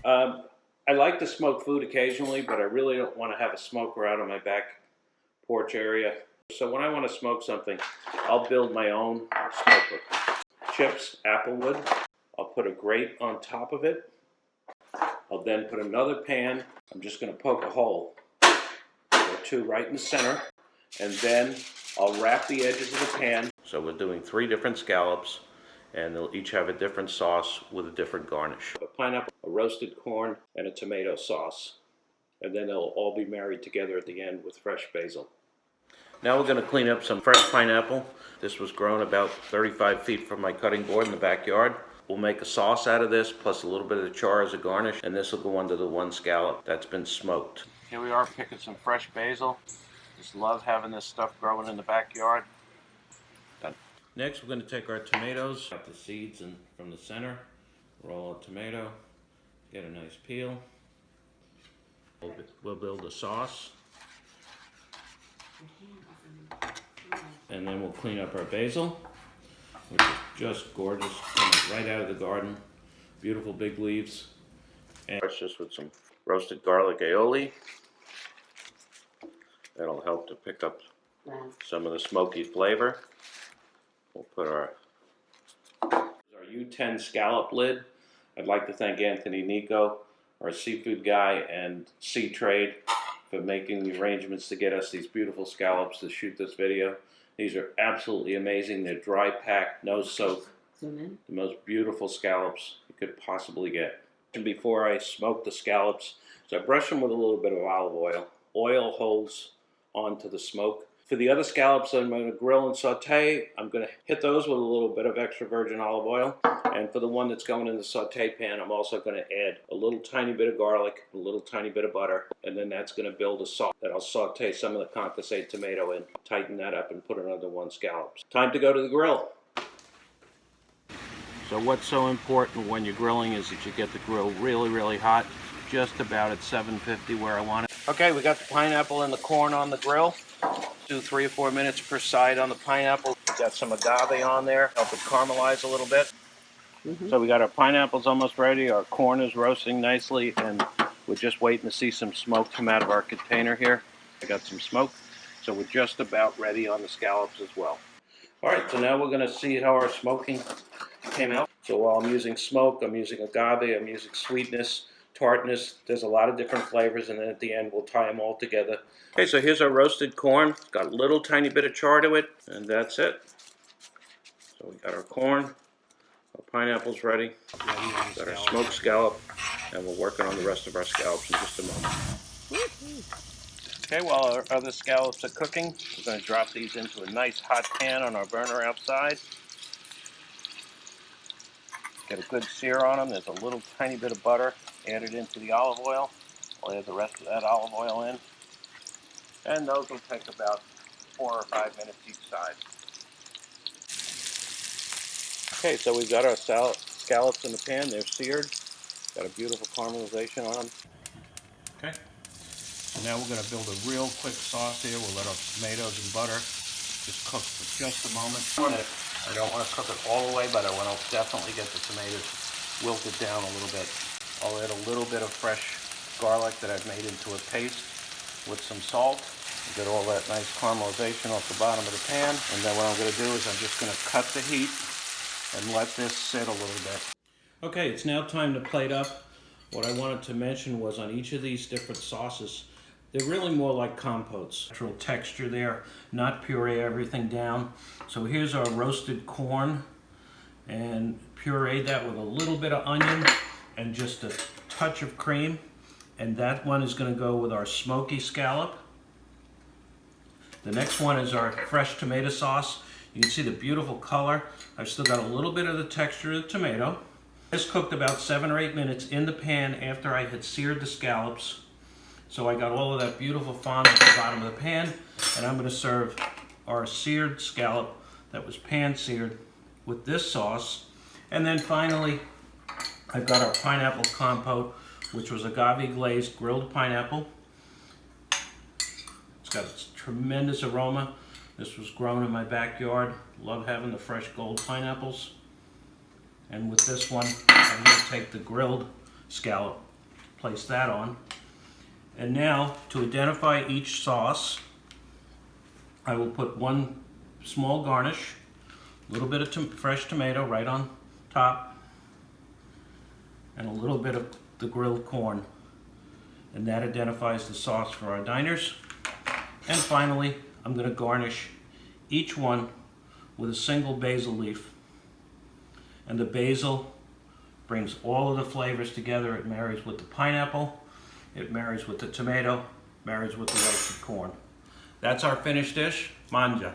I like to smoke food occasionally, but I really don't want to have a smoker out on my back porch area. So when I want to smoke something, I'll build my own smoker. Chips, applewood. I'll put a grate on top of it. I'll then put another pan. I'm just going to poke a hole or two right in the center. And then I'll wrap the edges of the pan. So we're doing 3 different scallops, and they'll each have a different sauce with a different garnish. A pineapple, a roasted corn, and a tomato sauce. And then they'll all be married together at the end with fresh basil. Now we're going to clean up some fresh pineapple. This was grown about 35 feet from my cutting board in the backyard. We'll make a sauce out of this, plus a little bit of the char as a garnish, and this will go under the one scallop that's been smoked. Here we are picking some fresh basil. Just love having this stuff growing in the backyard. Done. Next, we're going to take our tomatoes, cut the seeds from the center, roll a tomato, get a nice peel. We'll build a sauce. And then we'll clean up our basil, which is just gorgeous, coming right out of the garden. Beautiful big leaves. And just with some roasted garlic aioli. That'll help to pick up some of the smoky flavor. We'll put our U10 scallop lid. I'd like to thank Anthony Nico, our seafood guy, and SeaTrade for making the arrangements to get us these beautiful scallops to shoot this video. These are absolutely amazing. They're dry packed, no soak. Zoom in. The most beautiful scallops you could possibly get. And before I smoke the scallops, so I brush them with a little bit of olive oil. Oil holds onto the smoke. For the other scallops I'm going to grill and saute, I'm going to hit those with a little bit of extra virgin olive oil. And for the one that's going in the saute pan, I'm also going to add a little tiny bit of garlic, a little tiny bit of butter, and then that's going to build a sauce that I'll saute some of the concassé tomato in, tighten that up, and put it under one scallops. Time to go to the grill. So what's so important when you're grilling is that you get the grill really, really hot, just about at 750 where I want it. Okay, we got the pineapple and the corn on the grill. Do 3 or 4 minutes per side on the pineapple. We got some agave on there, help it caramelize a little bit. So we got our pineapples almost ready, our corn is roasting nicely, and we're just waiting to see some smoke come out of our container here. I got some smoke, so we're just about ready on the scallops as well. All right, so now we're going to see how our smoking came out. So while I'm using smoke, I'm using agave, I'm using sweetness, tartness. There's a lot of different flavors, and then at the end we'll tie them all together. Okay, so here's our roasted corn. It's got a little tiny bit of char to it, and that's it. So we got our corn, our pineapple's ready, got our smoked scallop, and we're working on the rest of our scallops in just a moment. Okay, while our other scallops are cooking, we're going to drop these into a nice hot pan on our burner outside. Get a good sear on them. There's a little tiny bit of butter added into the olive oil. I'll add the rest of that olive oil in. And those will take about 4 or 5 minutes each side. Okay, so we've got our scallops in the pan. They're seared. Got a beautiful caramelization on them. Okay. So now we're going to build a real quick sauce here. We'll let our tomatoes and butter just cook for just a moment. I don't want to cook it all the way, but I want to definitely get the tomatoes wilted down a little bit. I'll add a little bit of fresh garlic that I've made into a paste with some salt. Get all that nice caramelization off the bottom of the pan. And then what I'm going to do is I'm just going to cut the heat and let this sit a little bit. Okay, it's now time to plate up. What I wanted to mention was on each of these different sauces, they're really more like compotes. Natural texture there, not puree everything down. So here's our roasted corn, and puree that with a little bit of onion and just a touch of cream. And that one is going to go with our smoky scallop. The next one is our fresh tomato sauce. You can see the beautiful color. I've still got a little bit of the texture of the tomato. This cooked about 7 or 8 minutes in the pan after I had seared the scallops. So I got all of that beautiful fond at the bottom of the pan, and I'm going to serve our seared scallop that was pan seared with this sauce. And then finally, I've got our pineapple compote, which was agave glazed grilled pineapple. It's got a tremendous aroma. This was grown in my backyard. Love having the fresh gold pineapples. And with this one, I'm going to take the grilled scallop place that on. And now, to identify each sauce, I will put one small garnish, a little bit of fresh tomato right on top, and a little bit of the grilled corn. And that identifies the sauce for our diners. And finally, I'm going to garnish each one with a single basil leaf. And the basil brings all of the flavors together. It marries with the pineapple, it marries with the tomato, marries with the roasted corn. That's our finished dish. Manja.